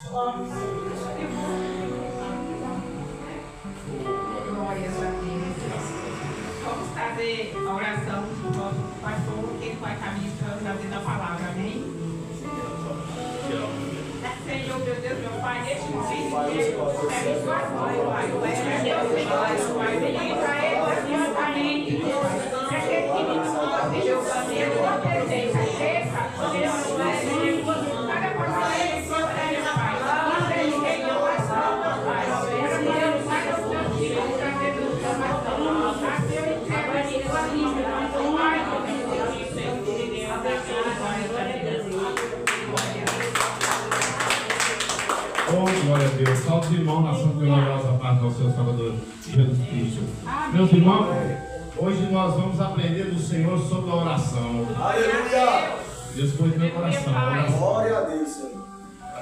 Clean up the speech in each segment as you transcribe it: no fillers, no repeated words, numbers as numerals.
Glórias a Deus. Vamos fazer a oração do nosso pastor, que ele vai estar ministrando na vida da palavra, amém? Senhor, meu Deus, meu Pai, neste momento, pede sua glória, Pai. Pede Deus, Senhor, Pai, ministra ele gloriosamente, Deus. Para que ele ministre, Deus, a tua presença, seja, Deus, cada palavra ele se orelha, Pai. Livre ele, Senhor, Pai. Para Deus, para os teus filhos, trazer transformação, para seu entrega de tua vida, Pai, Deus, Senhor, abençoe, glória a Deus. Oh, glória a Deus. Salve os irmãos na santa e gloriosa paz do seu Salvador Jesus Cristo. Meus irmãos, hoje nós vamos aprender do Senhor sobre a oração. Aleluia! Deus foi no meu coração. Glória a Deus, Senhor.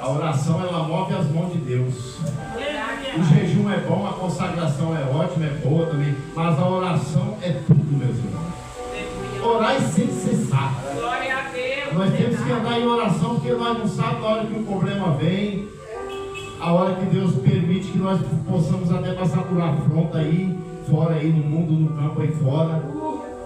A oração, ela move as mãos de Deus. O jejum é bom, a consagração é ótima, é boa também. Mas a oração é tudo, meus irmãos. Orar sem cessar. Glória a Deus. Nós temos que andar em oração porque nós não sabemos a hora que o problema vem. A hora que Deus permite que nós possamos até passar por afronta aí, fora aí no mundo, no campo aí fora.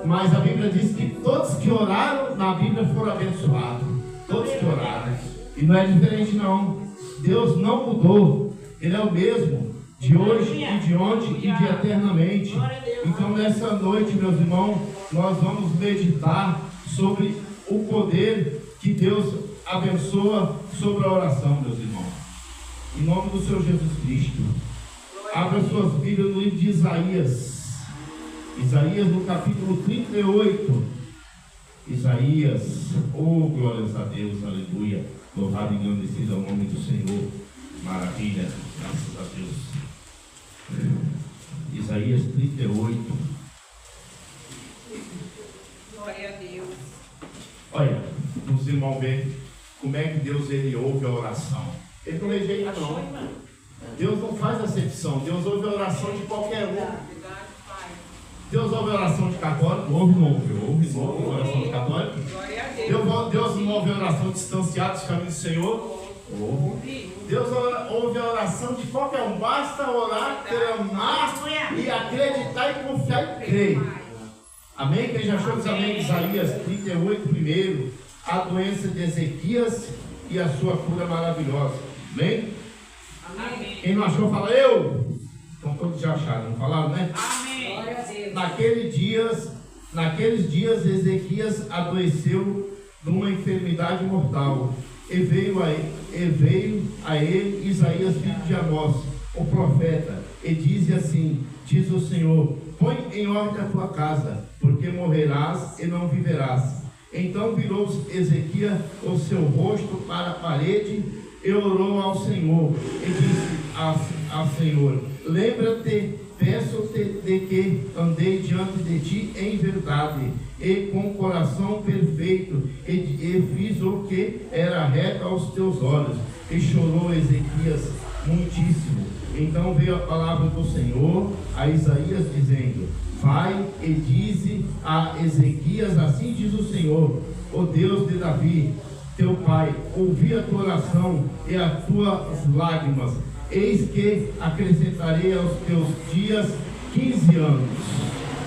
Mas a Bíblia diz que todos que oraram na Bíblia foram abençoados. Todos que oraram. E não é diferente não. Deus não mudou. Ele é o mesmo de hoje e de ontem e de eternamente. Então nessa noite, meus irmãos, nós vamos meditar sobre o poder que Deus abençoa sobre a oração, meus irmãos. Em nome do Senhor Jesus Cristo. Abra suas Bíblias no livro de Isaías. Isaías no capítulo 38. Isaías. Oh, glórias a Deus, aleluia. Louvado e engrandecido é o nome do Senhor. Maravilha, graças a Deus. Isaías 38. Glória a Deus. Olha, os irmãos veem como é que Deus ele ouve a oração. Ele não rejeita não. Deus não faz acepção. Deus ouve a oração de qualquer um. Deus ouve a oração de católico? Ouve, não ouve. Ouve a oração de católico? Deus não ouve a oração de distanciados do caminho do Senhor? Ouve. Deus ouve a oração de qualquer um. Basta orar, clamar e acreditar e confiar e crer. Amém? Quem já achou que amém? Isaías 38 primeiro. A doença de Ezequias e a sua cura maravilhosa. Amém? Amém. Quem não achou, fala eu. Então todos já acharam, não falaram, né? Amém. Naqueles dias Ezequias adoeceu de uma enfermidade mortal. E veio a ele Isaías, filho de Amós, o profeta, e diz assim: diz o Senhor, põe em ordem a tua casa, porque morrerás e não viverás. Então virou Ezequias o seu rosto para a parede e orou ao Senhor e disse ao Senhor: lembra-te, peço-te de que andei diante de ti em verdade e com coração perfeito e fiz o que era reto aos teus olhos. E chorou Ezequias muitíssimo. Então veio a palavra do Senhor a Isaías dizendo: vai e dize a Ezequias, assim diz o Senhor, o Deus de Davi, teu pai, ouvi a tua oração e as tuas lágrimas. Eis que acrescentarei aos teus dias 15 anos.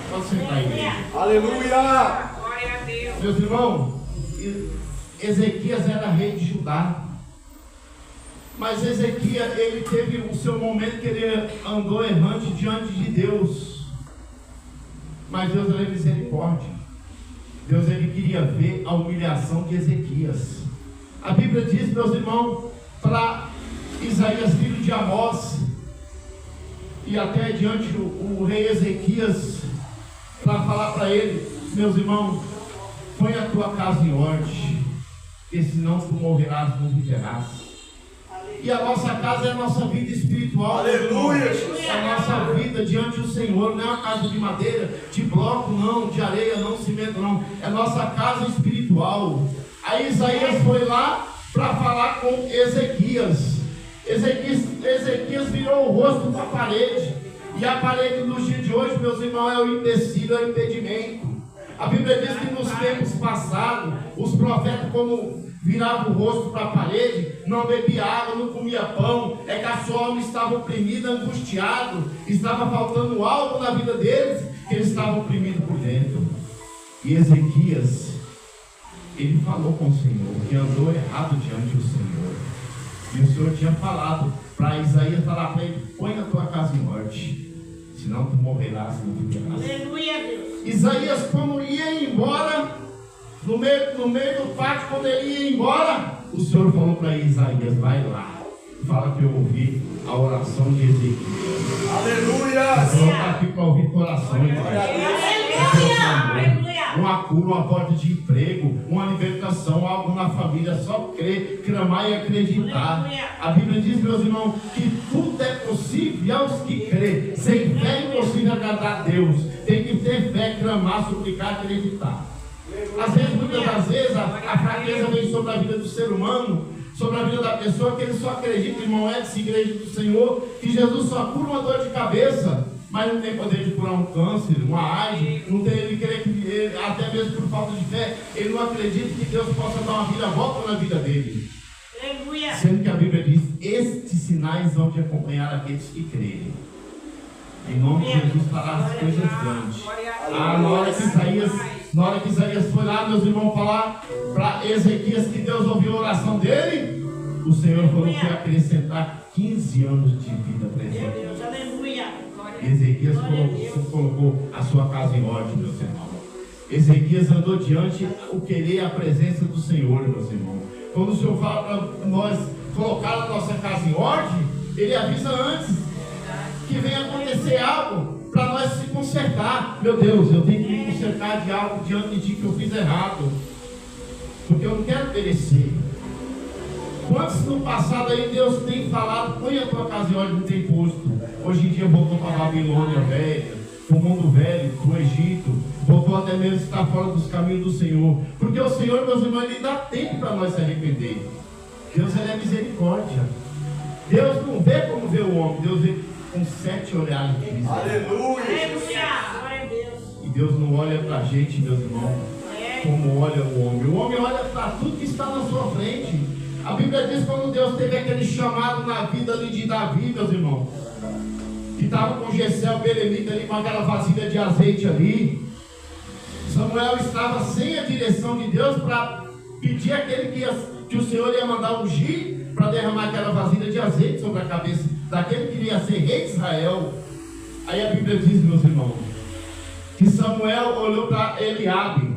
Pode sentar aí. Aleluia! Glória a Deus. Meus irmãos, Ezequias era rei de Judá. Mas Ezequias, ele teve o seu momento que ele andou errante diante de Deus. Mas Deus era misericórdia. Deus ele queria ver a humilhação de Ezequias. A Bíblia diz, meus irmãos, para Isaías, filho de Amós, e até diante o rei Ezequias, para falar para ele: meus irmãos, põe a tua casa em ordem, porque senão tu morrerás, não viverás. E a nossa casa é a nossa vida espiritual. Aleluia! É a nossa vida diante do Senhor. Não é uma casa de madeira, de bloco não, de areia não, cimento não. É a nossa casa espiritual. Aí Isaías foi lá para falar com Ezequias. Ezequias virou o rosto para a parede. E a parede nos dias de hoje, meus irmãos, é o empecilho, é o impedimento. A Bíblia diz que nos tempos passados, os profetas, como virava o rosto para a parede, não bebia água, não comia pão. É que a sua alma estava oprimida, angustiado, estava faltando algo na vida deles, que eles estavam oprimidos por dentro. E Ezequias, ele falou com o Senhor, que andou errado diante do Senhor. E o Senhor tinha falado para Isaías, falar para ele: põe a tua casa em ordem, senão tu morrerás, não viverás. Aleluia, Deus. Isaías, quando ia embora, no meio do pátio, quando ele ia embora, o Senhor falou para Isaías: vai lá, fala que eu ouvi a oração de Ezequias. Aleluia! O Senhor está aqui para ouvir corações. Uma cura, uma porta de emprego, uma libertação, algo na família. Só crer, clamar e acreditar. A Bíblia diz, meus irmãos, que tudo é possível aos que crê. Sem fé é impossível agradar a Deus. Tem que ter fé, clamar, suplicar, acreditar. Às vezes, muitas das vezes, a fraqueza vem sobre a vida do ser humano, sobre a vida da pessoa, que ele só acredita, irmão Edson, igreja do Senhor, que Jesus só cura uma dor de cabeça, mas não tem poder de curar um câncer, uma AIDS, não tem, ele crê que ele, até mesmo por falta de fé, ele não acredita que Deus possa dar uma viravolta na vida dele. Aleluia. Sendo que a Bíblia diz: estes sinais vão te acompanhar aqueles que crerem. Em nome de Jesus fará as coisas grandes. Na hora que Isaías foi lá, meus irmãos, falar para Ezequias que Deus ouviu a oração dele, o Senhor falou que ia acrescentar 15 anos de vida para Ezequias. Aleluia. Ezequias colocou a sua casa em ordem, meus irmãos. Ezequias andou diante o querer e a presença do Senhor, meus irmãos. Quando o Senhor fala para nós colocar a nossa casa em ordem, Ele avisa antes que venha acontecer algo para nós se consertar. Meu Deus, eu tenho que me consertar de algo diante de ti que eu fiz errado, porque eu não quero perecer. Quantos no passado aí Deus tem falado: põe a tua casa em ordem, não tem posto. Hoje em dia voltou para a Babilônia velha, para o mundo velho, para o Egito, voltou até mesmo estar fora dos caminhos do Senhor. Porque o Senhor, meus irmãos, Ele dá tempo para nós se arrepender. Deus, Ele é misericórdia. Deus não vê como vê o homem, Deus vê com 7 olhares de misericórdia. Aleluia! E Deus não olha para a gente, meus irmãos, como olha o homem. O homem olha para tudo que está na sua frente. A Bíblia diz, quando Deus teve aquele chamado na vida ali de Davi, meus irmãos, que estava com Jessé, o belemita ali, com aquela vasilha de azeite ali, Samuel estava sem a direção de Deus para pedir aquele que o Senhor ia mandar ungir para derramar aquela vasilha de azeite sobre a cabeça daquele que iria ser rei de Israel. Aí a Bíblia diz, meus irmãos, que Samuel olhou para Eliabe.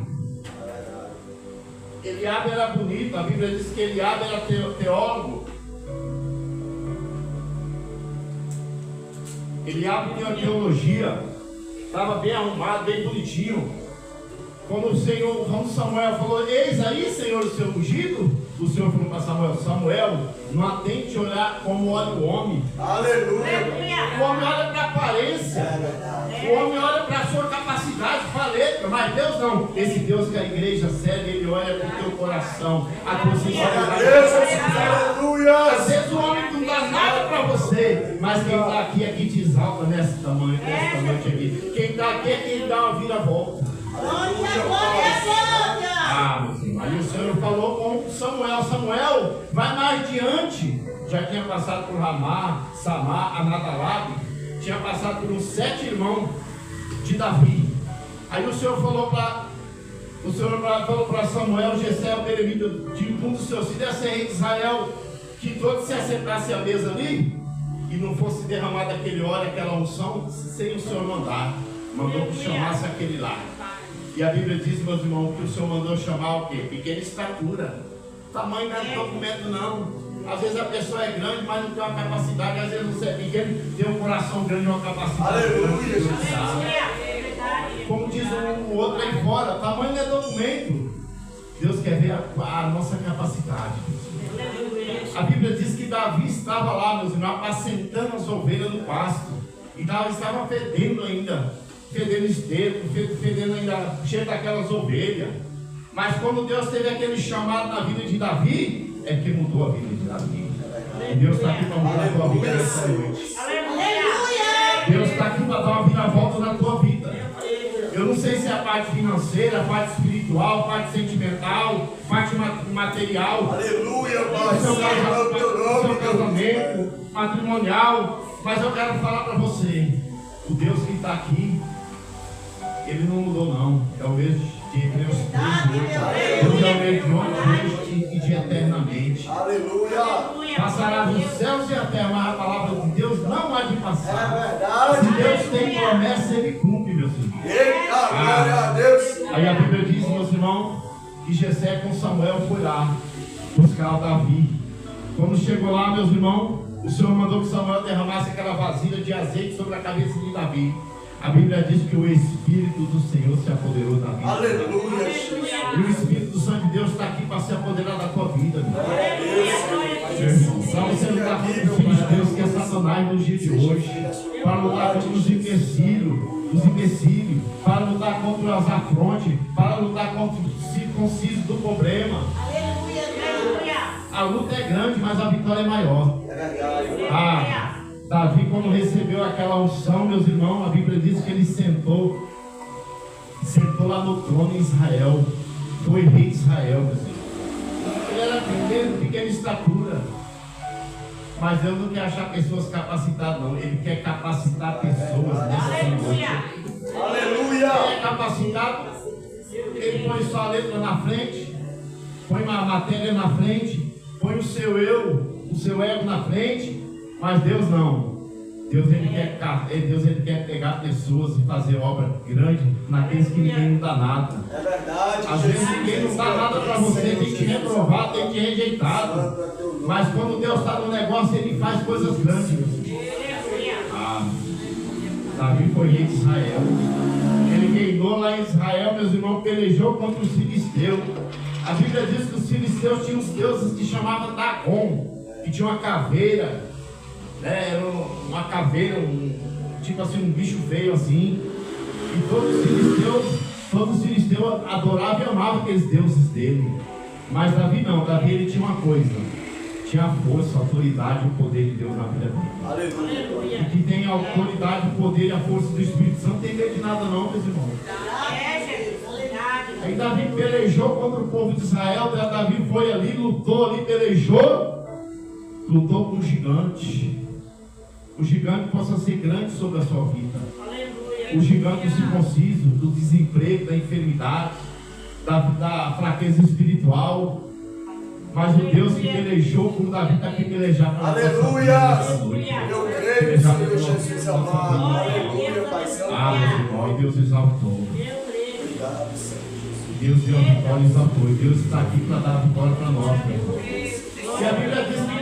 Eliabe era bonito, a Bíblia diz que Eliabe era teólogo. Eliabe tinha teologia, estava bem arrumado, bem bonitinho. Quando Samuel falou: eis aí, Senhor, o seu ungido, o Senhor falou para Samuel: Samuel, não atente olhar como olha o homem. Aleluia! O homem olha para a aparência, o homem olha para a sua capacidade, paleta, mas Deus não. Esse Deus que a igreja serve, Ele olha para o teu coração, a tua sinceridade. Aleluia! Às vezes o homem não dá nada para você, mas quem está aqui é que te exalta nessa noite aqui. Quem está aqui é quem dá uma viravolta. Meu Senhor. Aí o Senhor falou com Samuel: Samuel, vai mais diante. Já tinha passado por Ramá, Samá, Anadalabe, tinha passado por uns 7 irmãos de Davi. Aí o Senhor falou para Samuel: Jessé, o belemita de um dos seus filhos, ia ser rei de Israel, que todos se assentassem à mesa ali e não fosse derramado aquele óleo, aquela unção, sem o Senhor mandar. Mandou que chamasse aquele lá. E a Bíblia diz, meus irmãos, que o Senhor mandou chamar o quê? Pequena estatura. Tamanho não é documento, não. Às vezes a pessoa é grande, mas não tem uma capacidade. Às vezes você é pequeno, tem um coração grande e uma capacidade. Aleluia! Grande. Como diz o outro aí fora, tamanho não é documento. Deus quer ver a nossa capacidade. A Bíblia diz que Davi estava lá, meus irmãos, apacentando as ovelhas no pasto. E Davi estava fedendo ainda. Fedendo esterco, fedendo ainda, cheio daquelas ovelhas. Mas quando Deus teve aquele chamado na vida de Davi, é que mudou a vida de Davi. E Deus está aqui para mudar a tua vida nessa noite. Deus está aqui para dar uma viravolta na tua vida. Eu não sei se é a parte financeira, a parte espiritual, a parte sentimental, a parte material, Aleluia, no Pai. seu Santo é o teu nome, Deus. casamento, matrimonial. Mas eu quero falar para você, o Deus que está aqui, Ele não mudou não, é o mesmo de Deus hoje, Deus é o mesmo de hoje e de eternamente. Aleluia. Passará dos céus e a terra, mas a palavra de Deus não há de É passar. verdade. Se Deus tem promessa, Ele cumpre, meus filhos. Eita, glória a Deus. Aí a Bíblia diz, meus irmãos, que Jessé com Samuel foi lá buscar o Davi. Quando chegou lá, meus irmãos, o Senhor mandou que Samuel derramasse aquela vasilha de azeite sobre a cabeça de Davi. A Bíblia diz que o Espírito do Senhor se apoderou da vida. Aleluia. E o Espírito do Santo de Deus está aqui para se apoderar da tua vida. Para você lutar contra os filhos de Deus, que é Satanás nos dias de hoje. Para lutar contra os empecilhos, para lutar contra os afrontes, para lutar contra os circuncisos do problema. A luta é grande, mas a vitória é maior. Davi, quando recebeu aquela unção, meus irmãos, a Bíblia diz que ele sentou lá no trono em Israel. Foi rei de Israel, meus irmãos. Ele era pequena estatura. Mas Deus não quer achar pessoas capacitadas, não. Ele quer capacitar pessoas nessa noite. Aleluia. Ele é capacitado, ele põe só a letra na frente, põe uma matéria na frente, põe o seu ego na frente, mas Deus não. Deus ele quer pegar pessoas e fazer obra grande naqueles que ninguém não dá nada. É verdade. Às vezes ninguém não dá nada para você, tem que reprovar, tem que rejeitar. Mas quando Deus está no negócio, Ele faz coisas grandes. Davi foi rei de Israel. Ele reinou lá em Israel, meus irmãos, pelejou contra os filisteus. A Bíblia diz que os filisteus tinham os deuses que chamavam Dagon, que tinha uma caveira, né? Era uma caveira, tipo assim, um bicho feio assim. E todos os filisteus adoravam e amavam aqueles deuses dele. Mas Davi não, Davi ele tinha uma coisa, tinha a força, a autoridade e o poder de Deus na vida dele. Aleluia. E que tem a autoridade, o poder e a força do Espírito Santo, não tem medo de nada não, meus irmãos. Aí Davi pelejou contra o povo de Israel. Davi foi ali, lutou ali, pelejou, lutou com o gigante. O gigante possa ser grande sobre a sua vida. O gigante do circunciso, do desemprego, da enfermidade, da fraqueza espiritual. Mas o Deus que pelejou por Davi está aqui pelejar para nós. Aleluia. Eu creio, Senhor Jesus amado. Aleluia, Pai Santo. Meu irmão, e Deus exaltou. Obrigado, Senhor. Deus deu a vitória e exaltou. E Deus está aqui para dar a vitória para nós, meu irmão. E a Bíblia diz que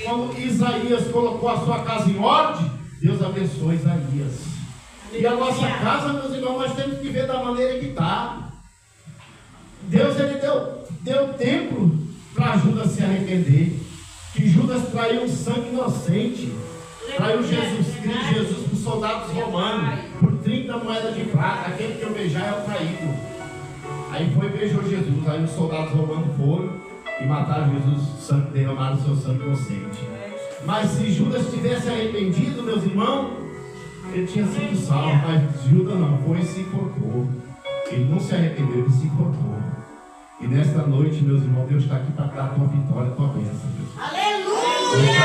quando Isaías colocou a sua casa em ordem, Deus abençoou Isaías. E a nossa casa, meus irmãos, nós temos que ver da maneira que está. Deus ele deu tempo para Judas se arrepender. Que Judas traiu um sangue inocente. Traiu Jesus para os soldados romanos por 30 moedas de prata. Aquele que eu beijar é o traído. Aí foi e beijou Jesus. Aí os soldados romanos foram e mataram Jesus, derramaram o seu sangue inocente. Mas se Judas tivesse arrependido, meus irmãos, ele tinha sido salvo. Mas Judas não foi e se enforcou. Ele não se arrependeu, ele se enforcou. E nesta noite, meus irmãos, Deus está aqui para dar a tua vitória, a tua bênção, Deus. Aleluia!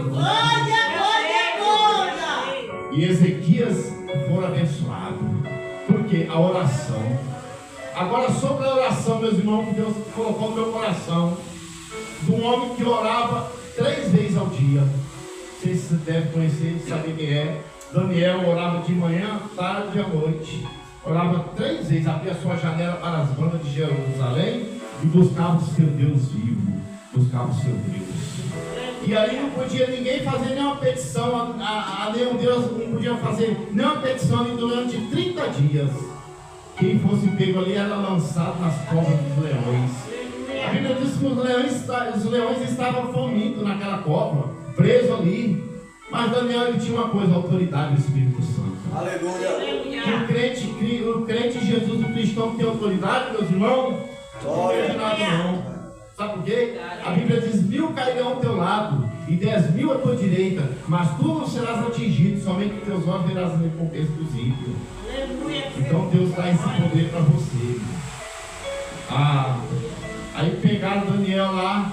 Glória! E Ezequias foi abençoado. Porque a oração. Agora, sobre a oração, meus irmãos, que Deus colocou no meu coração, de um homem que orava 3 vezes ao dia. Vocês devem conhecer, sabem quem é. Daniel orava de manhã, tarde e à noite. Orava 3 vezes, abria sua janela para as bandas de Jerusalém e buscava o seu Deus vivo, buscava o seu Deus. E aí não podia ninguém fazer nenhuma petição a nenhum Deus, não podia fazer nenhuma petição ali durante 30 dias. Quem fosse pego ali era lançado nas covas dos leões. A Bíblia diz que os leões estavam famintos naquela cova, presos ali. Mas Daniel ele tinha uma coisa, a autoridade do Espírito Santo. Aleluia. O crente em Jesus, o cristão que tem autoridade, meus irmãos, não tem nada não. Sabe por quê? A Bíblia diz: 1000 cairão ao teu lado e 10.000 à tua direita, mas tu não serás atingido, somente com teus olhos verás a recompensa dos ímpios. Então Deus dá esse poder para você. Aí pegaram Daniel lá.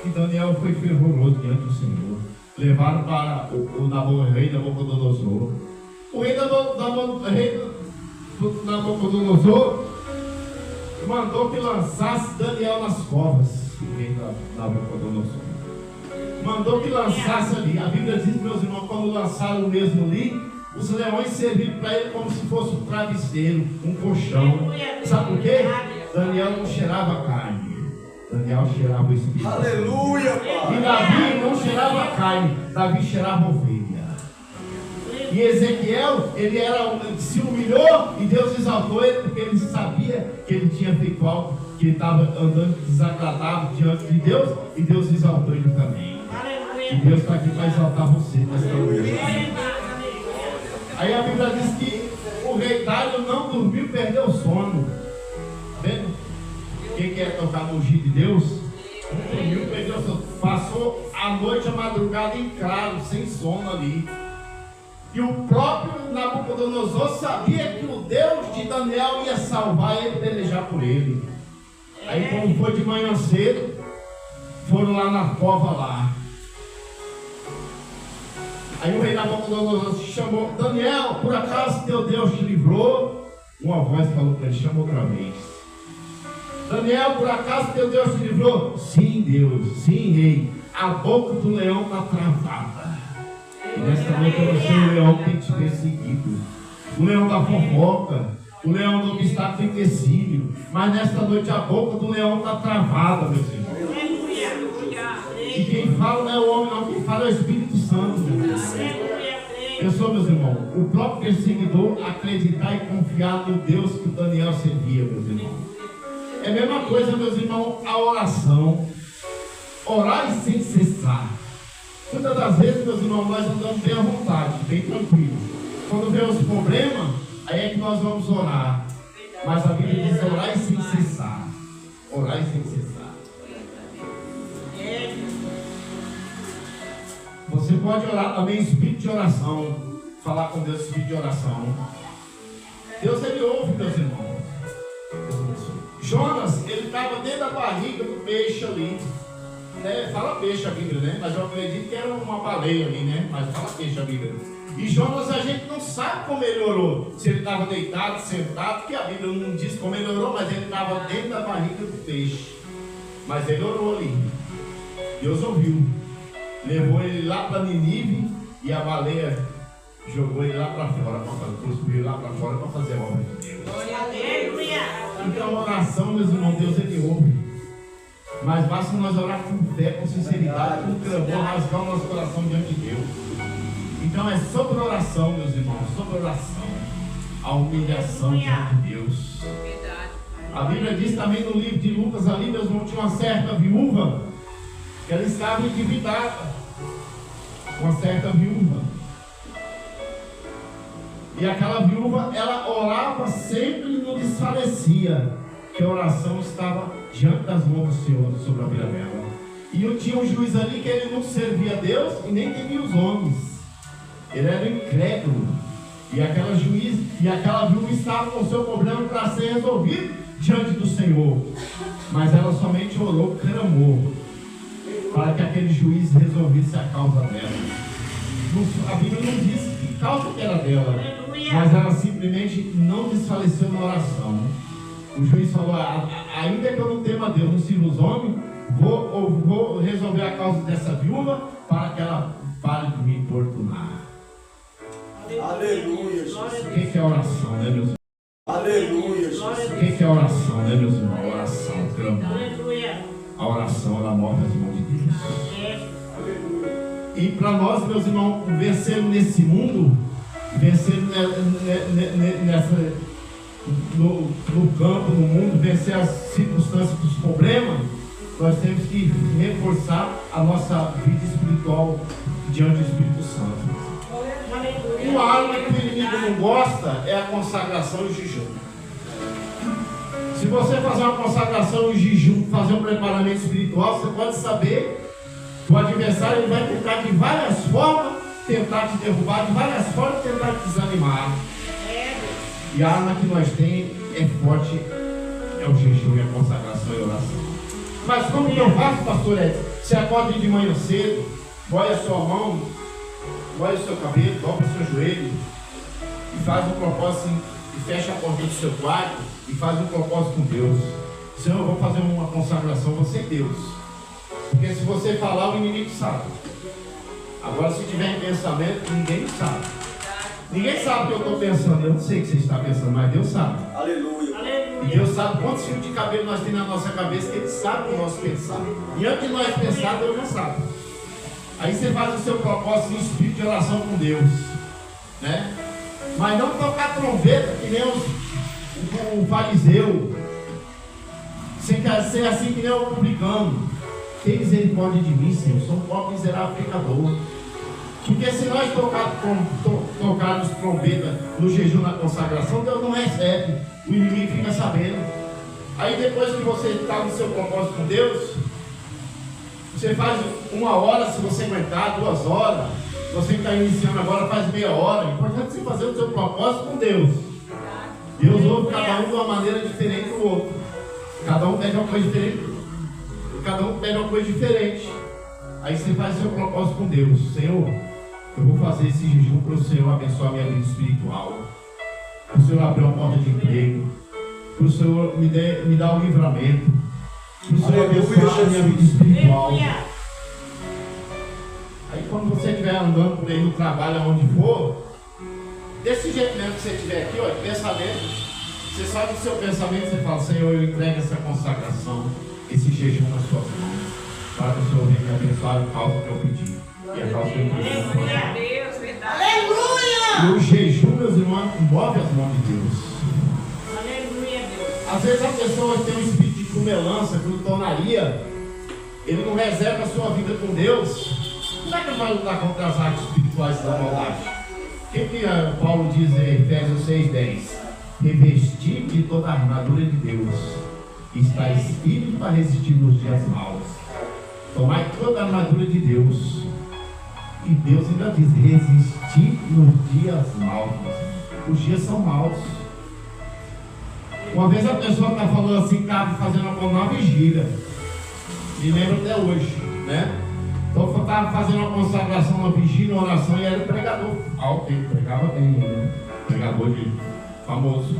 E Daniel foi fervoroso diante do Senhor. Levaram para o rei Nabucodonosor. O rei Nabucodonosor mandou que lançasse Daniel nas covas. O rei Nabucodonosor mandou que lançasse ali. A Bíblia diz, meus irmãos, quando lançaram o mesmo ali, os leões serviram para ele como se fosse um travesseiro, um colchão. Sabe por quê? Daniel não cheirava carne. Daniel cheirava o Espírito. Aleluia, Pai. E Davi não cheirava carne, Davi cheirava ovelha. E Ezequiel, ele se humilhou e Deus exaltou ele porque ele sabia que ele tinha feito algo, que ele estava andando desagradável diante de Deus, e Deus exaltou ele também. E Deus está aqui para exaltar você nesta noite. Aí a Bíblia diz que o rei Dário não dormiu, perdeu o sono. Tá vendo? Quem quer tocar no ungido de Deus? Não dormiu, perdeu o sono. Passou a noite, a madrugada em claro, sem sono ali. E o próprio Nabucodonosor sabia que o Deus de Daniel ia salvar ele e pelejar por ele. Aí quando foi de manhã cedo, foram lá na cova lá. Aí o rei Nabucodonosor chamou: Daniel, por acaso teu Deus te livrou? Uma voz falou para ele: chama outra vez. Daniel, por acaso teu Deus te livrou? Sim, Deus, sim, rei. A boca do leão está travada. E nesta noite eu sei o leão que tem te perseguido. O leão da fofoca, o leão do obstáculo e empecilho. Mas nesta noite a boca do leão está travada, meus irmãos. E quem fala não é o homem, não. Quem fala é o Espírito Santo, meus irmãos. Pessoal, meus irmãos, o próprio perseguidor acreditar e confiar no Deus que o Daniel servia, meus irmãos. É a mesma coisa, meus irmãos, a oração. Orar e sem cessar. Muitas das vezes, meus irmãos, nós andamos bem à vontade, bem tranquilo. Quando vem os problemas, aí é que nós vamos orar. Mas a Bíblia diz orar e sem cessar. Orar e sem cessar. Você pode orar também em espírito de oração. Falar com Deus em espírito de oração. Deus, ele ouve, meus irmãos. Jonas, ele estava dentro da barriga do peixe ali. Fala peixe a Bíblia, né? Mas eu acredito que era uma baleia ali, né? Mas fala peixe a Bíblia. E Jonas, a gente não sabe como ele orou. Se ele estava deitado, sentado, que a Bíblia não diz como ele orou, mas ele estava dentro da barriga do peixe. Mas ele orou ali. Deus ouviu. Levou ele lá para Ninive e a baleia jogou ele lá para fora, cuspiu ele lá para fora para fazer a obra de Deus. Então, a oração, meus irmãos, Deus ele ouve. Mas basta nós orar com fé, com sinceridade, com clamor, rasgar o nosso coração diante de Deus. Então é sobre oração, meus irmãos, sobre oração, a humilhação diante de Deus. A Bíblia diz também no livro de Lucas ali, meus irmãos, tinha uma certa viúva, que ela estava endividada. Uma certa viúva. E aquela viúva, ela orava sempre e não desfalecia, que a oração estava diante das mãos do Senhor sobre a vida dela. E eu tinha um juiz ali que ele não servia a Deus e nem temia os homens. Ele era incrédulo. E aquela viúva estava com o seu problema para ser resolvido diante do Senhor. Mas ela somente orou, clamou, para que aquele juiz resolvesse a causa dela. A Bíblia não diz que causa que era dela, mas ela simplesmente não desfaleceu na oração. O juiz falou: ainda que eu não tema a Deus, não sirva os homens, vou resolver a causa dessa viúva para que ela pare de me importunar. Aleluia, Jesus. O que é oração, né, meus irmãos? Aleluia, Jesus. O que é oração, né, meus irmãos? Oração, clamor. A oração, ela move as mãos de Deus. E para nós, meus irmãos, vencer nesse mundo, vencer no campo, no mundo, vencer as circunstâncias dos problemas, nós temos que reforçar a nossa vida espiritual diante do Espírito Santo. Uma arma que o inimigo não gosta é a consagração e jejum. Se você fazer uma consagração e jejum, fazer um preparamento espiritual, você pode saber que o adversário vai tentar de várias formas tentar te derrubar, de várias formas tentar te desanimar. E a arma que nós temos é forte, é o jejum, é a consagração e a oração. Mas como que eu faço, pastor Edson? Você acorda de manhã cedo, molha a sua mão, molha o seu cabelo, dobra o seu joelho e faz um propósito e fecha a porta do seu quarto e faz um propósito com Deus. Senhor, eu vou fazer uma consagração, você é Deus. Porque se você falar, o inimigo sabe. Agora, se tiver em pensamento, ninguém sabe. Ninguém sabe o que eu estou pensando. Eu não sei o que você está pensando, mas Deus sabe. Aleluia. E Deus sabe quantos fios de cabelo nós temos na nossa cabeça, que Ele sabe o nosso pensar. E antes de nós pensar, Deus já sabe. Aí você faz o seu propósito em espírito de oração com Deus, né? Mas não tocar trombeta que nem o fariseu, sem ser assim que nem o publicano. Tem misericórdia de mim, Senhor, sou um pobre miserável pecador. Porque se nós tocarmos trombeta no jejum, na consagração, Deus não recebe, o inimigo fica sabendo. Aí depois que você está no seu propósito com Deus, você faz 1 hora, se você aguentar, 2 horas. Você que está iniciando agora, faz meia hora. O importante é você fazer o seu propósito com Deus. Deus ouve cada um de uma maneira diferente do outro. Cada um pede uma coisa diferente. Cada um pede uma coisa diferente. Aí você faz o seu propósito com Deus. Senhor, eu vou fazer esse jejum para o Senhor abençoar a minha vida espiritual. Para o Senhor abrir uma porta de emprego. Para o Senhor me dar um livramento. Para o Senhor abençoar a minha vida espiritual. Aí quando você estiver andando por aí no trabalho, aonde for, desse jeito mesmo que você estiver aqui, ó, pensamento, você sabe o seu pensamento, você fala, Senhor, eu entrego essa consagração, esse jejum nas suas mãos, para que o Senhor venha me abençoar a causa que eu pedi. E a causa que eu pedi. Aleluia! E o jejum, meus irmãos, move as mãos de Deus. Aleluia, Deus. Às vezes a pessoa tem um espírito de comelança, glutonaria, ele não reserva a sua vida com Deus. Como é que ele vai lutar contra as artes espirituais da maldade? O que Paulo diz em Efésios 6,10? Revestir de toda a armadura de Deus, e está espírito para resistir nos dias maus. Tomai toda a armadura de Deus. E Deus ainda diz, resistir nos dias maus. Os dias são maus. Uma vez a pessoa está falando assim, estava fazendo uma vigília. Me lembro até hoje, né? Então eu estava fazendo uma consagração, uma vigília, uma oração, e era pregador alto, ele pregava bem, né? Pregador de famoso.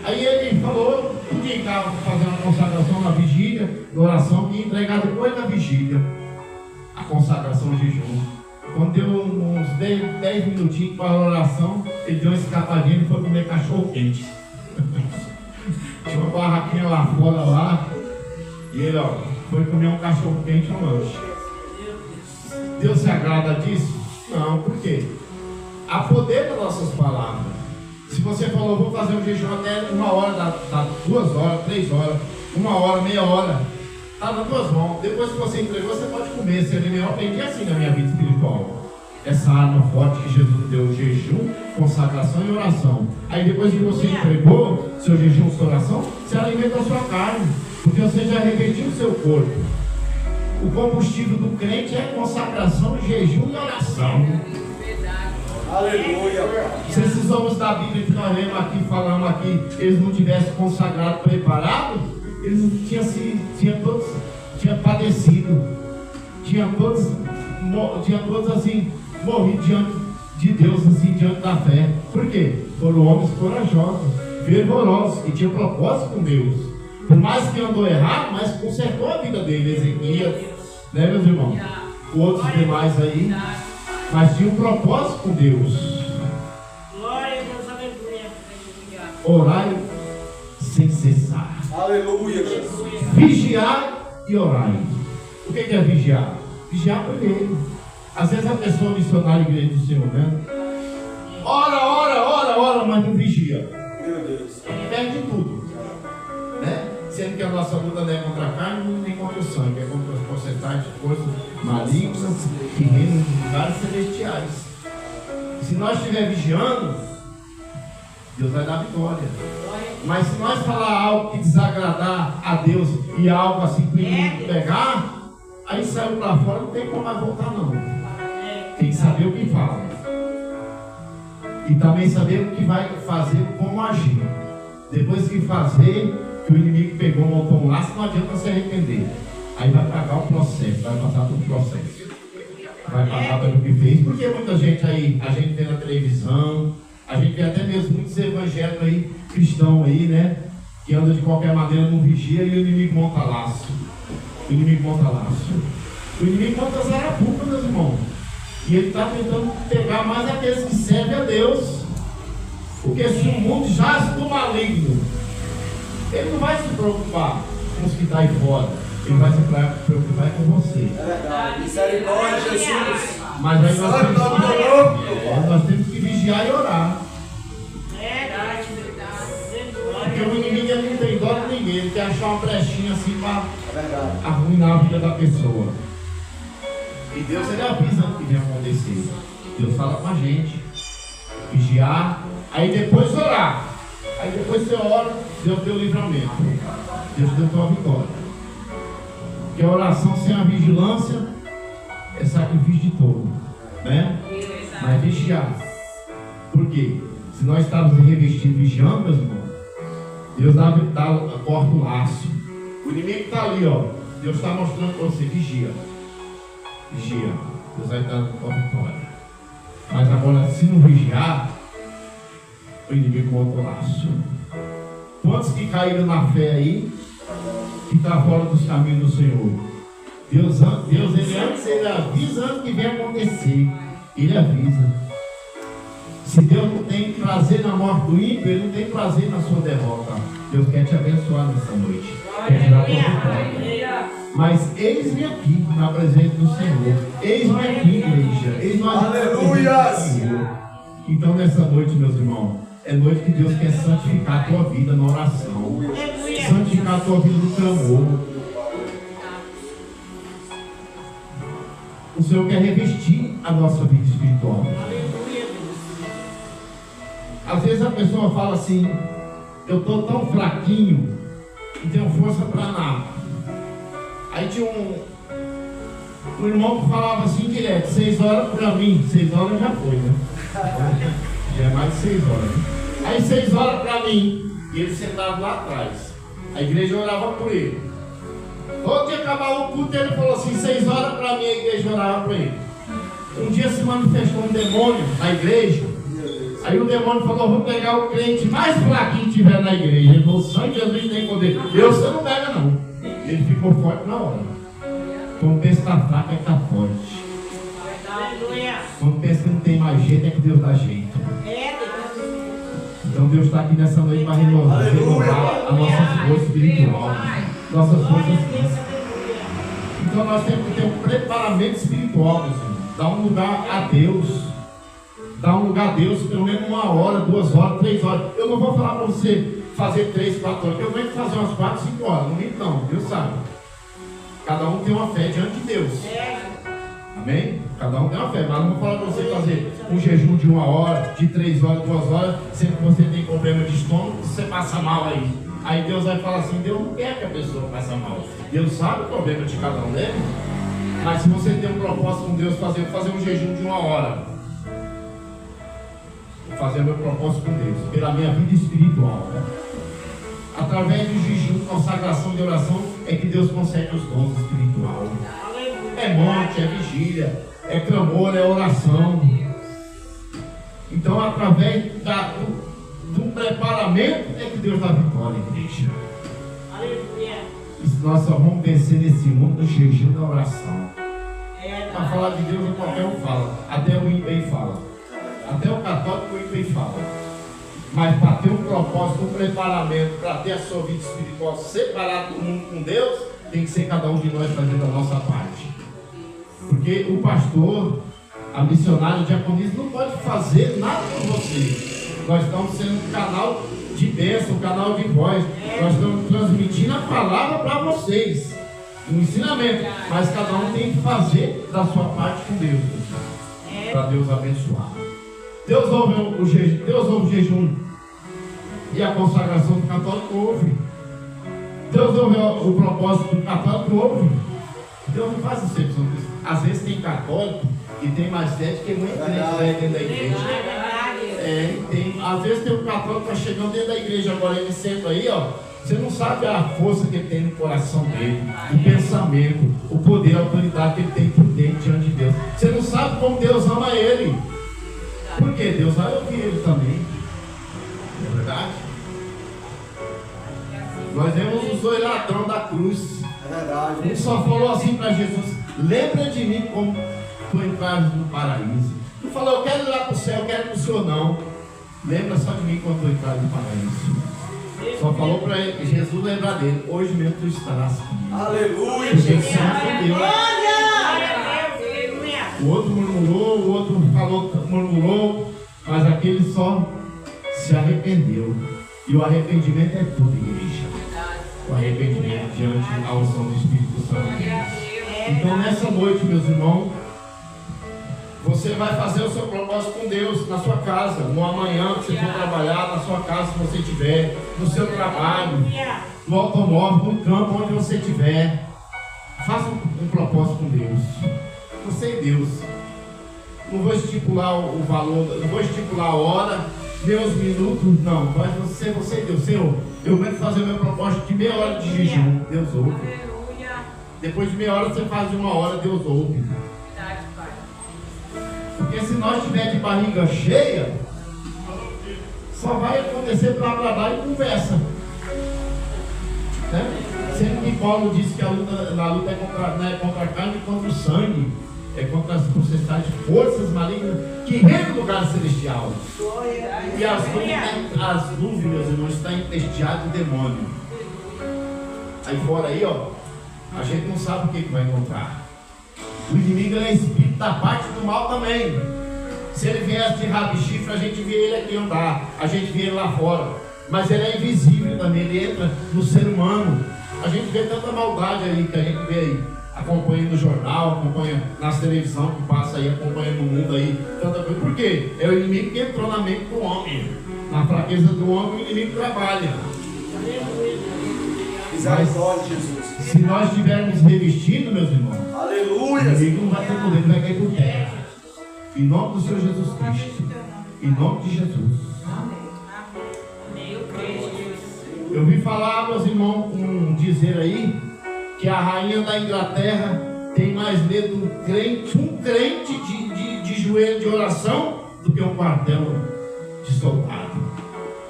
Aí ele falou que estava fazendo uma consagração, uma vigília, uma oração, que ia entregar depois da vigília a consagração de jejum. Quando deu uns 10 minutinhos para a oração, ele deu uma escapadinha e foi comer cachorro quente. Tinha uma barraquinha lá fora, lá, e ele, ó, foi comer um cachorro quente no lanche. Deus se agrada disso? Não, por quê? Há poder nas nossas palavras. Se você falou, vou fazer um jejum até 1 hora, dá 2 horas, 3 horas, 1 hora, meia hora, está nas tuas mãos. Depois que você entregou, você pode comer. Eu aprendi assim na minha vida espiritual. Essa arma forte que Jesus deu, jejum, consagração e oração. Aí depois que você entregou seu jejum, sua oração, você alimenta a sua carne, porque você já revestiu o seu corpo. O combustível do crente é consagração, jejum e oração. Aleluia. Se esses homens da Bíblia que nós lemos aqui, falamos aqui, eles não tivessem consagrado, preparado, eles não tinham padecido, tinham todos assim, morrido diante de Deus, assim, diante da fé. Por quê? Foram homens corajosos, fervorosos, que tinham propósito com Deus. Por mais que andou errado, mas consertou a vida dele, Ezequias, né, meus irmãos? Outros demais aí, mas tinha um propósito com Deus. Glória a Deus, aleluia. Orai sem cessar. Aleluia. Vigiar e orai. O que é vigiar? Vigiar primeiro. Às vezes a pessoa missionária da igreja do Senhor, né? Ora, mas não vigia. Meu Deus. Ele perde tudo, né? Sendo que a nossa luta não é contra a carne nem contra o sangue, é contra as porcentagens de forças malignas que reinam nos lugares celestiais. Se nós estivermos vigiando, Deus vai dar vitória. Mas se nós falar algo que desagradar a Deus e algo assim para ele pegar, aí saiu para fora, não tem como mais voltar não. Tem que saber o que fala. E também saber o que vai fazer, como agir. Depois que fazer, que o inimigo pegou, montou um laço, não adianta se arrepender. Aí vai pagar o processo, vai passar pelo processo. Vai pagar pelo que fez. Porque muita gente aí, a gente vê na televisão, a gente vê até mesmo muitos evangélicos aí, cristãos aí, né? Que andam de qualquer maneira, não vigia e o inimigo monta laço. O inimigo monta laço. O inimigo monta zarapuca, meus irmãos. E ele está tentando pegar mais aqueles que servem a Deus. Porque se o mundo jaz do maligno, ele não vai se preocupar com os que estão aí fora. Ele vai se preocupar com você. É verdade. Misericórdia, Jesus. Mas aí nós temos que vigiar e orar. Porque o inimigo ele não tem dó de ninguém. Ele quer achar uma brechinha assim para arruinar a vida da pessoa. E Deus ele avisa o que vai acontecer. Deus fala com a gente. Vigiar. Aí depois orar. Aí depois você ora, Deus deu livramento. Deus deu tua vitória. Porque a oração sem a vigilância é sacrifício de todo, né? Mas vigiar. Por quê? Se nós estamos revestidos vigiando, meus irmãos, Deus corta o laço. O inimigo está ali, ó. Deus está mostrando para você, vigia. Vigia. Deus vai dar a vitória. Mas agora, se não vigiar, o inimigo corta o laço. Quantos que caíram na fé aí, que está fora dos caminhos do Senhor? Deus ele avisa antes que venha acontecer. Ele avisa. Se Deus não tem prazer na morte do ímpio, Ele não tem prazer na sua derrota. Deus quer te abençoar nessa noite. Quer te dar vitória. Mas eis-me aqui na presença do Senhor. Eis-me aqui, igreja. Eis-me aqui. Aleluia! Então nessa noite, meus irmãos, é noite que Deus quer santificar a tua vida na oração. Santificar a tua vida no clamor. O Senhor quer revestir a nossa vida espiritual. Às vezes a pessoa fala assim: eu estou tão fraquinho, não tenho força para nada. Aí tinha um irmão que falava assim direto: 6 horas para mim. 6 horas já foi, né? Já é mais de 6 horas. Né? Aí 6 horas para mim. E ele sentado lá atrás. A igreja orava por ele. Todo dia acabava o culto, ele falou assim: 6 horas para mim, a igreja orava por ele. Um dia se manifestou um demônio na igreja. Aí o demônio falou: vou pegar o crente mais fraquinho que tiver na igreja. Ele falou: sangue de Jesus tem poder. Eu você não pega não. Ele ficou forte na hora. Quando pensa que está fraco, é que está forte. Quando pensa que não tem mais jeito, é que Deus dá jeito. Então Deus está aqui nessa noite para renovar a nossa força espiritual. Nossas forças físicas. Então nós temos que ter um preparamento espiritual, meu Senhor. Dar um lugar a Deus. Dar um lugar a Deus, pelo menos 1 hora, 2 horas, 3 horas. Eu não vou falar para você fazer 3, 4 horas. Eu venho fazer umas 4, 5 horas. Não minto não, Deus sabe. Cada um tem uma fé diante de Deus. Amém? Cada um tem uma fé. Mas não vou falar para você fazer um jejum de 1 hora, de 3 horas, 2 horas, sendo que você tem problema de estômago, você passa mal aí. Aí Deus vai falar assim: Deus não quer que a pessoa passe mal. Deus sabe o problema de cada um dele. Mas se você tem um propósito com Deus, fazer um jejum de 1 hora. Fazer meu propósito com Deus, pela minha vida espiritual. Através do jejum, consagração de oração, é que Deus consegue os dons espirituais. É monte, é vigília, é clamor, é oração. Então, através do preparamento, é que Deus dá vitória, igreja. E nós só vamos vencer nesse mundo no jejum da oração. Para falar de Deus, qualquer um fala, até o ímpio fala. Até o católico e fala. Mas para ter um propósito, um preparamento, para ter a sua vida espiritual separada do mundo com Deus, tem que ser cada um de nós fazendo a nossa parte. Porque o pastor, a missionária, o diaconisa não pode fazer nada por você. Nós estamos sendo um canal de bênção, um canal de voz. Nós estamos transmitindo a palavra para vocês. Um ensinamento. Mas cada um tem que fazer da sua parte com Deus. Para Deus abençoar. Deus ouve o jejum e a consagração do católico ouve. Deus ouve o propósito do católico ouve. Deus não faz exceção disso. Às vezes tem católico e tem mais fé que muita gente dentro da igreja. Às vezes tem um católico que está chegando dentro da igreja agora, ele senta aí, ó. Você não sabe a força que ele tem no coração dele, o pensamento, o poder, a autoridade que ele tem por dentro diante de Deus. Você não sabe como Deus ama ele. Porque Deus vai ouvir ele também. Não é verdade? Nós vemos os dois ladrões da cruz. É verdade. Um só falou assim para Jesus: lembra de mim como tu entraste no paraíso. Não falou: eu quero ir lá para o céu, eu quero ir para o Senhor, não. Lembra só de mim quando tu entraste no paraíso. Só falou para ele, Jesus lembrar dele: hoje mesmo tu estarás comigo. Aleluia, Jesus. Jesus. O outro murmurou, o outro murmurou, mas aquele só se arrependeu. E o arrependimento é tudo, igreja. O arrependimento diante da unção do Espírito Santo. Então, nessa noite, meus irmãos, você vai fazer o seu propósito com Deus na sua casa, no amanhã que você for trabalhar, na sua casa, se você estiver, no seu trabalho, no automóvel, no campo, onde você estiver. Faça um propósito com Deus. Você e Deus. Não vou estipular o valor, não vou estipular a hora, meus minutos, não. Mas você e Deus. Senhor, eu quero fazer o meu propósito de meia hora de jejum. Deus ouve. Depois de meia hora você faz de uma hora, Deus ouve. Porque se nós estivermos de barriga cheia, só vai acontecer blá blá blá e conversa. Né? Sendo que Paulo disse que a luta não é contra a carne e contra o sangue, é contra as processuais forças malignas que reinam no lugar celestial. E as dúvidas, irmãos, estão empesteadas de demônio. Aí fora aí, ó, a gente não sabe o que vai encontrar. O inimigo é espírito da parte do mal também. Se ele viesse de rabo e chifre, a gente vê ele aqui andar, a gente vê ele lá fora. Mas ele é invisível também, ele entra no ser humano. A gente vê tanta maldade aí que a gente vê aí, acompanha no jornal, acompanha nas televisão que passa aí, acompanha no mundo aí, tanta coisa. Por quê? É o inimigo que entrou na mente do homem. Na fraqueza do homem, o inimigo trabalha. Misericórdia, Jesus. Se nós estivermos revestidos, meus irmãos, aleluia, o inimigo não vai ter poder, vai cair por terra. Em nome do Senhor Jesus Cristo. Em nome de Jesus. Eu vi falar, meus irmãos, dizer aí que a rainha da Inglaterra tem mais medo um crente de joelho de oração do que um quartel de soldado.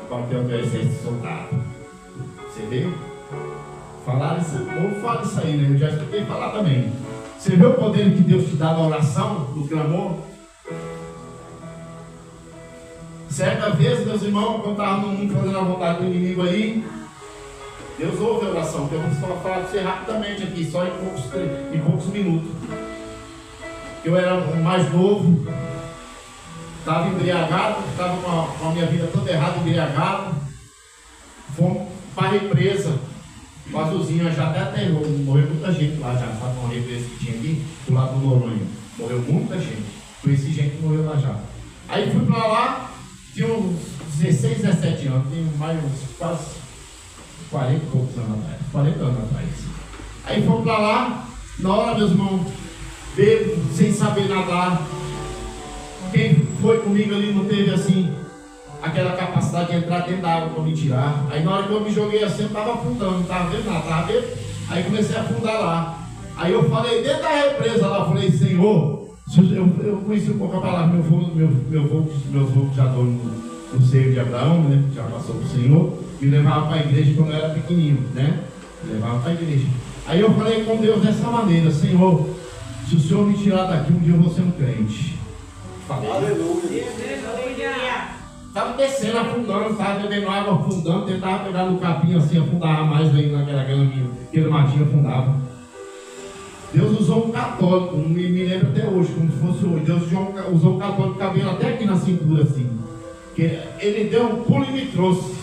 Um quartel do exército de soldado. Você vê? Falaram isso, ou fala isso aí, né? Eu já escutei falar também. Você vê o poder que Deus te dá na oração, no clamor? Certa vez, meus irmãos, quando estava no mundo fazendo a vontade do inimigo aí, Deus ouve a oração, que eu vou falar para você rapidamente aqui, só em poucos minutos. Eu era mais novo, estava embriagado, estava com a minha vida toda errada, embriagado. Fomos para a represa, o Azulzinho, já até morreu muita gente lá, já sabe uma represa que tinha aqui, do lado do Noronha. Morreu muita gente, conheci gente que morreu lá já. Aí fui para lá, tinha uns 16, 17 anos, tem mais uns quase 40 e poucos anos atrás, 40 anos atrás. Aí fomos para lá, na hora, meus irmãos, bebo, sem saber nadar. Quem foi comigo ali não teve assim aquela capacidade de entrar dentro da água para me tirar. Aí na hora que eu me joguei assim, eu estava afundando, não estava vendo nada, estava vendo? Aí comecei a afundar lá. Aí eu falei, dentro da represa lá, eu falei, Senhor, eu conheci um pouco a palavra, meus avós já estão no seio de Abraão, né? Já passou para o Senhor, me levava para a igreja quando eu era pequenininho, né? Me levava para a igreja. Aí eu falei com Deus dessa maneira, Senhor, se o Senhor me tirar daqui, um dia eu vou ser um crente. Falei. Aleluia. Estava descendo, afundando, estava bebendo água, afundando, tentava pegar no capim assim, afundava mais aí naquela aquele matinho, afundava. Deus usou um católico, me lembro até hoje, como se fosse hoje. Deus usou um católico, cabelo até aqui na cintura assim. Que ele deu um pulo e me trouxe.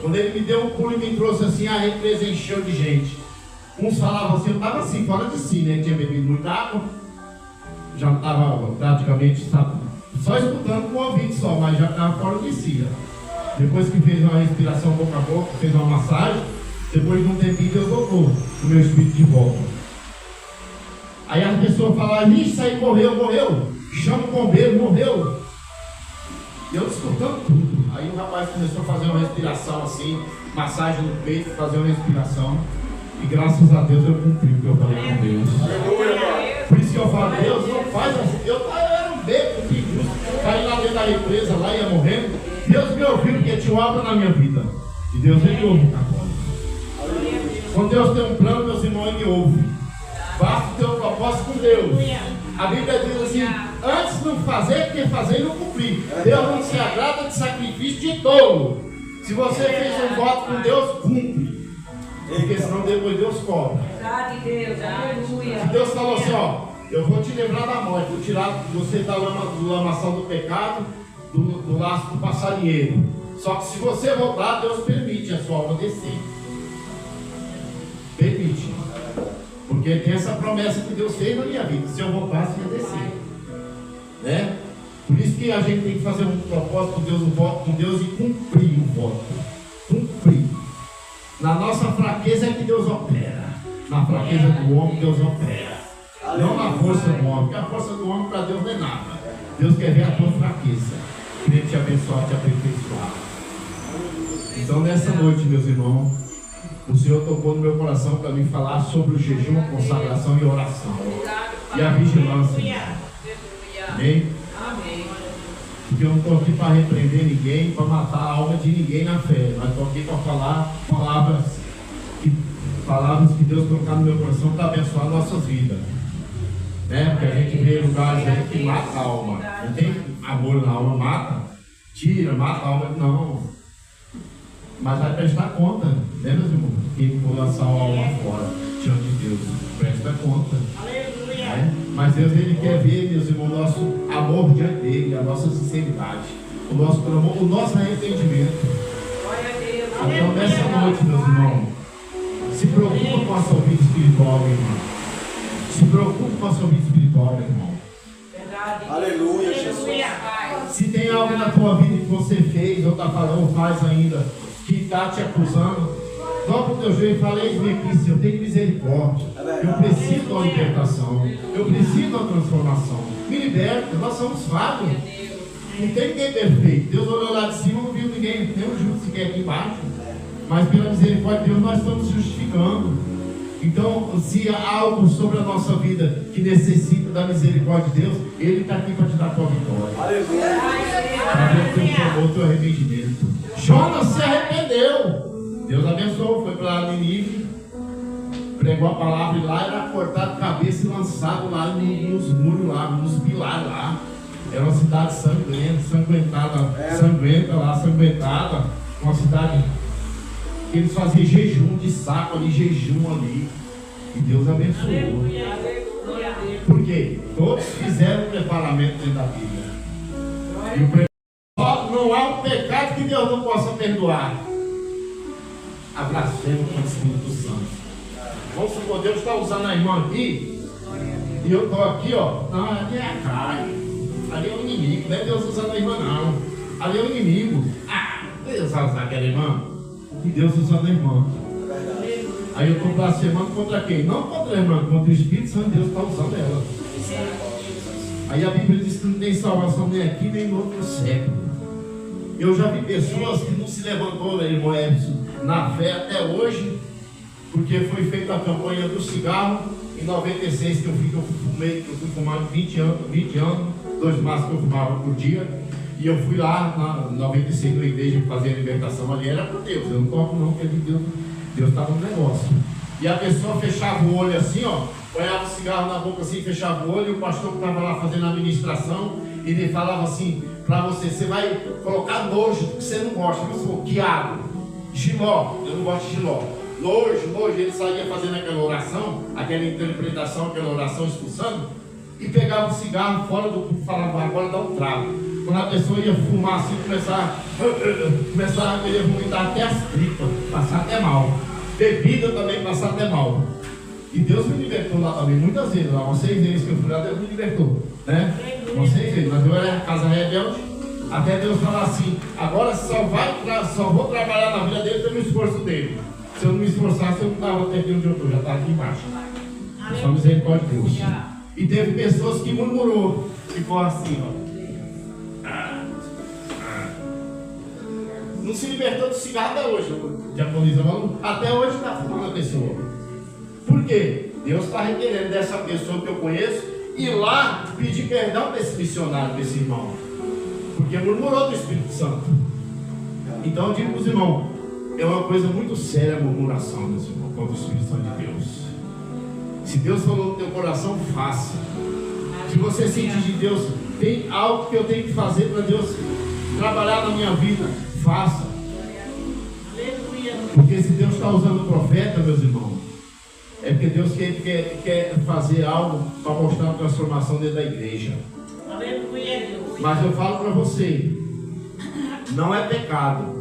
Quando ele me deu um pulo e me trouxe assim, a represa encheu de gente. Uns falavam assim, eu estava assim, fora de si, né? Tinha bebido muita água, já estava praticamente, só escutando com o ouvido só, mas já estava fora de si. Depois que fez uma respiração boca a boca, fez uma massagem, depois de um tempinho Deus voltou o meu espírito de volta. Aí as pessoas falaram, isso aí morreu, chama o bombeiro, morreu. E eu escutando tudo. Aí o rapaz começou a fazer uma respiração assim, massagem no peito, fazer uma respiração. E graças a Deus eu cumpri o que eu falei com Deus. Por isso que eu falo, Deus não faz assim. Eu era um beco, injusto, caí lá dentro da represa, lá ia morrendo. Deus me ouviu porque tinha uma obra na minha vida. E Deus ele ouve agora. Quando Deus tem um plano, meus irmãos, ele ouve. Basta o teu propósito com Deus. A Bíblia diz assim, antes não fazer que fazer e não cumprir. Deus não se agrada de sacrifício de tolo. Se você fez um voto com Deus, cumpre. Porque senão depois Deus cobra. Se Deus falou assim, ó, eu vou te livrar da morte, vou tirar você da lamação do pecado, do laço do passarinheiro. Só que se você voltar, Deus permite a sua alma descer. Permite. Porque tem essa promessa que Deus fez na minha vida. Se eu voltasse, ia descer. Né? Por isso que a gente tem que fazer um propósito com Deus, um voto com Deus e cumprir o voto. Cumprir. Na nossa fraqueza é que Deus opera. Na fraqueza do homem, Deus opera. Não na força do homem, porque a força do homem para Deus não é nada. Deus quer ver a tua fraqueza. Querer te abençoar, te aperfeiçoar. Então nessa noite, meus irmãos, o Senhor tocou no meu coração para me falar sobre o jejum, a consagração e a oração. E a vigilância. Amém? Porque eu não estou aqui para repreender ninguém, para matar a alma de ninguém na fé. Mas estou aqui para falar palavras que Deus colocar no meu coração para abençoar nossas vidas. Né? Porque a gente vê lugares aí que mata a alma. Não tem amor na alma, mata, tira, mata a alma. Não. Mas vai prestar conta, né, meus irmãos? Quem for lançar a alma fora diante de Deus, presta conta. Né? Mas Deus, ele quer ver, meus irmãos, o nosso amor diante dele, a nossa sinceridade, o nosso amor, o nosso arrependimento. Então, nessa noite, meus irmãos, se preocupa com a sua vida espiritual, meu irmão. Se preocupa com a sua vida espiritual, meu irmão. Aleluia, Jesus. Se tem algo na tua vida que você fez, ou está falando, ou faz ainda, que está te acusando, dobra o teu joelho e fala: eis-me aqui, Senhor, tem misericórdia. Eu preciso de uma libertação, eu preciso de uma transformação. Me liberta, nós somos falhos. Não tem ninguém perfeito. Deus olhou lá de cima, não viu ninguém, nem o justo sequer aqui embaixo. Mas pela misericórdia de Deus, nós estamos justificando. Então, se há algo sobre a nossa vida que necessita da misericórdia de Deus, Ele está aqui para te dar a tua vitória. Aleluia. Para o teu arrependimento. Jonas se arrependeu. Deus abençoou, foi para Nínive, pregou a palavra e lá era cortado a cabeça e lançado lá nos muros, lá, nos pilares lá. Era uma cidade sanguentada, uma cidade que eles faziam jejum de saco ali, jejum ali. E Deus abençoou. Por quê? Todos fizeram o preparamento dentro da Bíblia. E não há um pecado que Deus não possa perdoar. A blasfêmia com o Espírito Santo. Vamos supor, Deus está usando a irmã aqui, e eu estou aqui, ó. Não, ali é a carne. Ali é o inimigo. Não é Deus usando a irmã, não. Ali é o inimigo. Deus vai usar aquela irmã. E Deus usando a irmã. Aí eu estou blasfemando contra quem? Não contra a irmã, contra o Espírito Santo. Deus está usando ela. Aí a Bíblia diz que não tem salvação nem aqui nem no outro século. Eu já vi pessoas que não se levantou, né, irmão Edson, na fé até hoje, porque foi feita a campanha do cigarro em 96, que eu fui fumando 20 anos, 2 maços que eu fumava por dia. E eu fui lá em 96 na igreja fazer a libertação ali, era por Deus, eu não toco não, porque Deus estava no negócio. E a pessoa fechava o olho assim, ó, ponhava o cigarro na boca assim, fechava o olho, e o pastor que estava lá fazendo a administração, ele falava assim para você vai colocar nojo do que você não gosta, quiabo, giló, eu não gosto de giló, nojo, ele saía fazendo aquela oração, aquela interpretação, aquela oração expulsando, e pegava o cigarro fora do cu, falava, agora dá um trago. Quando a pessoa ia fumar assim, começar a querer vomitar até as tripas, passar até mal. Bebida também, passar até mal. E Deus me libertou lá também, muitas vezes, lá, umas 6 vezes que eu fui lá, Deus me libertou, né? Umas 6 vezes, mas eu era casa rebelde, até Deus falar assim, agora só vou trabalhar na vida dele pelo esforço dele. Se eu não me esforçasse, eu não estava até aqui onde eu estou, já estava aqui embaixo. Só misericórdia de Deus. E teve pessoas que murmurou, ficou assim, ó. não se libertou do cigarro até hoje. O diaconisa até hoje está fumando a pessoa. Por quê? Deus está requerendo dessa pessoa que eu conheço ir lá pedir perdão para esse missionário, para esse irmão. Porque murmurou do Espírito Santo. Então eu digo para os irmãos, é uma coisa muito séria a murmuração, meus irmãos, contra o Espírito Santo de Deus. Se Deus falou no teu coração, faça. Se você sentir de Deus, tem algo que eu tenho que fazer para Deus trabalhar na minha vida, faça. Porque se Deus está usando o profeta, meus irmãos, é porque Deus quer fazer algo para mostrar a transformação dentro da igreja. Mas eu falo para você, não é pecado.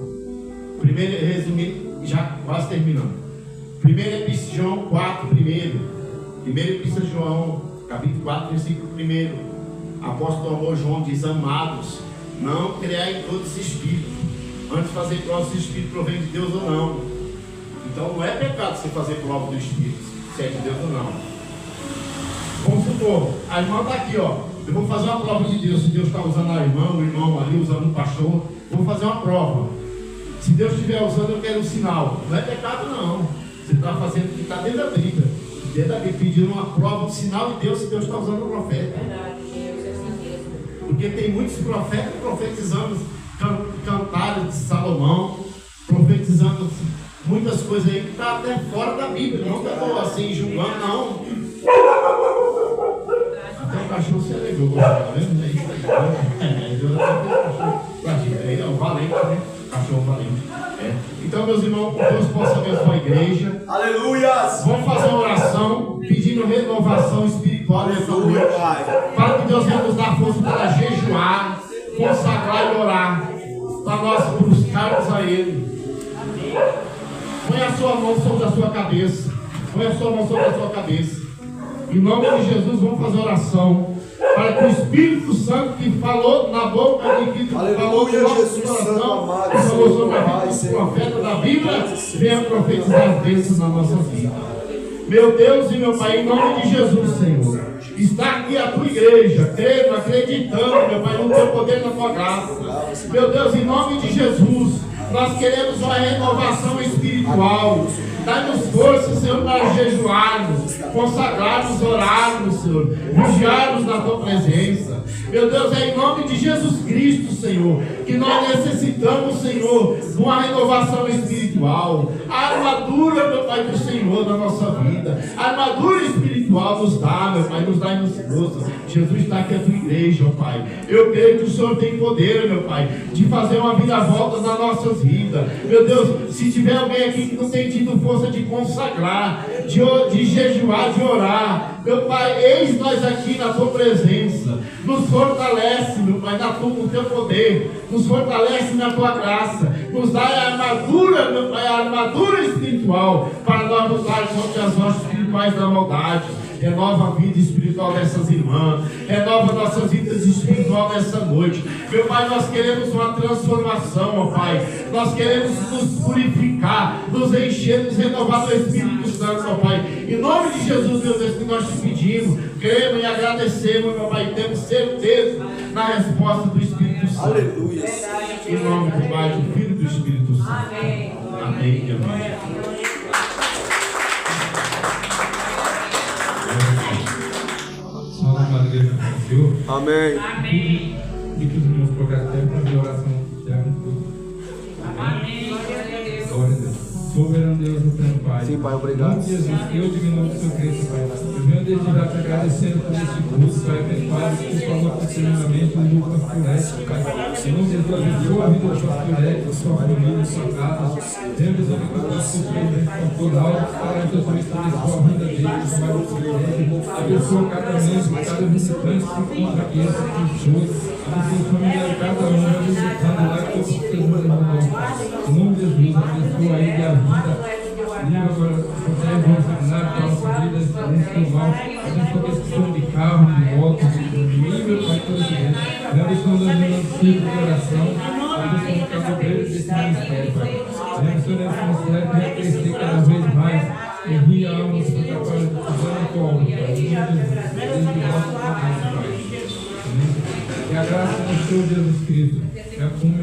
Primeiro, resumir, já quase terminando. Primeiro Epístola de João 4, Primeira Epístola de João, capítulo 4, versículo 1. Apóstolo Amor João diz: amados, não creia em todos os espíritos, antes de fazer prova se o espírito provém de Deus ou não. Então não é pecado você fazer prova do espírito, se é de Deus ou não. Vamos supor, a irmã está aqui, ó. Eu vou fazer uma prova de Deus. Se Deus está usando a irmã, o irmão ali, usando o pastor, vou fazer uma prova. Se Deus estiver usando, eu quero um sinal. Não é pecado, não. Você está fazendo o que está dentro da Bíblia. Dentro da Bíblia, pedindo uma prova de sinal de Deus, se Deus está usando o profeta. Porque tem muitos profetas profetizando cantares de Salomão, profetizando muitas coisas aí que está até fora da Bíblia. Não estou assim julgando, não. Até o cachorro se alegrou, tá vendo? É isso aí. Deus até o valente, né? Cachorro valente. Então, meus irmãos, que Deus possa abençoar a igreja. Aleluias! Vamos fazer uma oração pedindo renovação espiritual nessa noite, para que Deus venha nos dar força para jejuar, consagrar e orar, para nós buscarmos a Ele. Põe a sua mão sobre a sua cabeça. Põe a sua mão sobre a sua cabeça. Em nome de Jesus, vamos fazer oração para que o Espírito Santo que falou na boca de que falou no nosso coração, que falou sobre a vida do profeta da Bíblia, venha profetizar as bênçãos na nossa vida. Meu Deus e meu Pai, em nome de Jesus, Senhor, está aqui a tua igreja, crendo, acreditando, meu Pai, no teu poder e na tua graça. Meu Deus, em nome de Jesus, nós queremos uma renovação espiritual. Dá-nos força, Senhor, para jejuarmos, consagrarmos, orarmos, Senhor, vigiarmos na tua presença. Meu Deus, é em nome de Jesus Cristo, Senhor, que nós necessitamos, Senhor, de uma renovação espiritual. A armadura, meu Pai, do Senhor na nossa vida. A armadura espiritual nos dá, meu Pai, nos dá e nos força. Jesus está aqui a tua igreja, ó Pai. Eu creio que o Senhor tem poder, meu Pai, de fazer uma vida volta nas nossas vidas. Meu Deus, se tiver alguém aqui que não tem tido força de consagrar, de jejuar, de orar, meu Pai, eis nós aqui na tua presença. Nos fortalece, meu Pai, no teu poder. Nos fortalece na tua graça. Nos dá a armadura, meu Pai, a armadura espiritual para nós lutar contra as nossas espirituais da maldade. Renova a vida espiritual dessas irmãs. Renova nossas vidas espirituais nessa noite. Meu Pai, nós queremos uma transformação, ó Pai. Nós queremos nos purificar, nos encher, nos renovar do Espírito Santo, ó Pai. Em nome de Jesus, meu Deus, que nós te pedimos, cremos e agradecemos, meu Pai. Temos certeza na resposta do Espírito Santo. Aleluia. Em nome do Pai, do Filho e do Espírito Santo. Amém. Amém e amém. Amém. Amém. E que os irmãos colocaram até para a oração. Amém. Glória a Deus. Soberano Deus, eterno Pai. Sim, Pai, obrigado. Em nome de Jesus, que eu diminua o seu Cristo, Pai. Eu venho desde já te agradecendo por este culto, Pai, abençoado, que tu falou posteriormente no Lucas Floreste, Pai. Em nome de Jesus, abençoa a vida da sua Floreste, da sua família, da sua casa. Tenha misericórdia do seu filho, com toda a alma, para Jesus, que abençoa a vida dele, Pai, do Floreste. Abençoa cada membro, cada visitante que encontra aqui, essa pessoa. Abençoa a família de cada um, visitando lá, que todos os teus irmãos. Em nome de Jesus, abençoa aí a vida. Livre agora, protege o seminário da nossa vida, nesse mal. Abençoa a questão de carro, de moto, de livre, Pai, todos os dias. Abençoa a minha filha de oração. Abençoa cada obreiro desse ministério, Pai. Abençoa esse ministério para crescer cada vez mais. Envia almas para a tua obra, Pai. Desde o nosso Pai. E a graça do Senhor Jesus Cristo é a comunhão